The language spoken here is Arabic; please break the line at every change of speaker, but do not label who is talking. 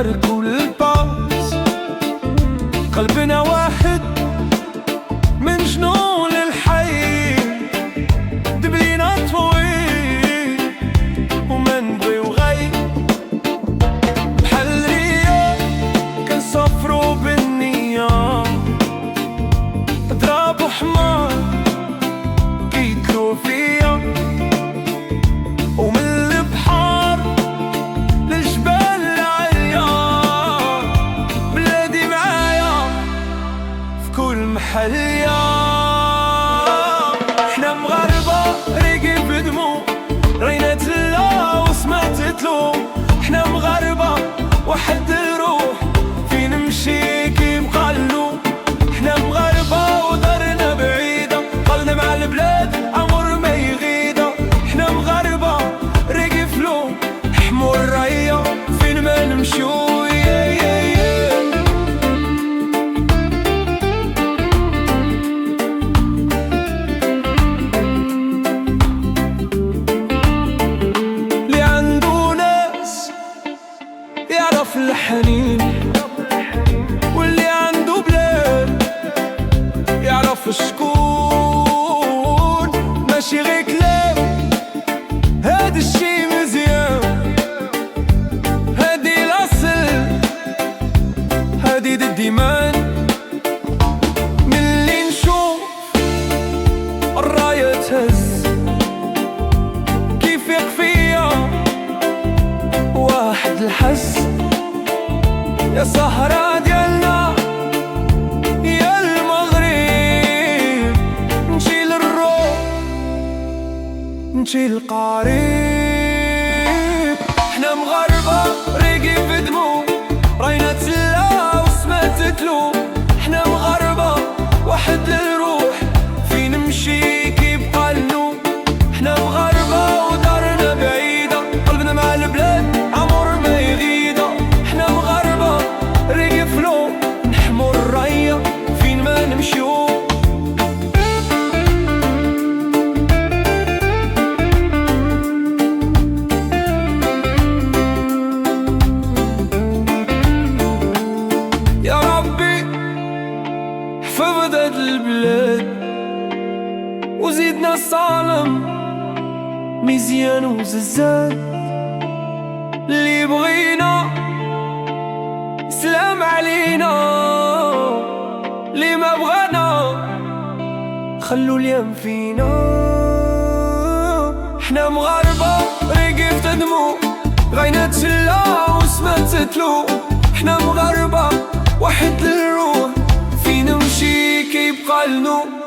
البرك والباس، قلبنا واحد من جنون الحي، دبلينا طويل وما نبغيو غير بحال ريا كنسافرو بالنية، ضربو حمار كيدلو فيا، ومن البحر للجبال العليا بلادي معايا في كل محلية. حنا مغاربة ريقي بدمو رينا تلا وسمعت تلو، حنا مغاربة واحد الروح فين نمشي كيبقى اللوم، حنا مغاربة ودارنا بعيدة قلنا مع البلاد عمر ما يغيدا، حنا مغاربة ريقي فلو حمو الراية فين ما نمشيو. اللي عنده ناس يعرف الحنين، واللي عنده بلاد يعرف شكون، ماشي غير كلام هاد الشي مزيان، هادي الأصل هادي الديمان. ملي نشوف الراية تهز كيفيق فيا واحد الحس، يا سهرة ديالنا يا المغرب نشيل الروح نشيل القريب. حنا مغاربة ريقي في دمو راينا تلا وسمعت تلو، حنا مغاربة واحد الروح فين نمشي كيبقى النوم، حنا مغاربة ودارنا بعيدة قلبنا مع البلاد عمر ما يغيدا، حنا مغاربة ريقي فلو نحمو الراية فين ما نمشيو. يا ربي حفظ هاد البلاد وزيدنا الصالم مزيان وززاد، اللي بغينا سلام علينا، اللي ما بغانا خلو اليم فينا. حنا مغاربة ريقي في دمو غاينا تلا وسمعت تلو، حنا مغاربة واحد الروح فين نمشي كيبقى النوم.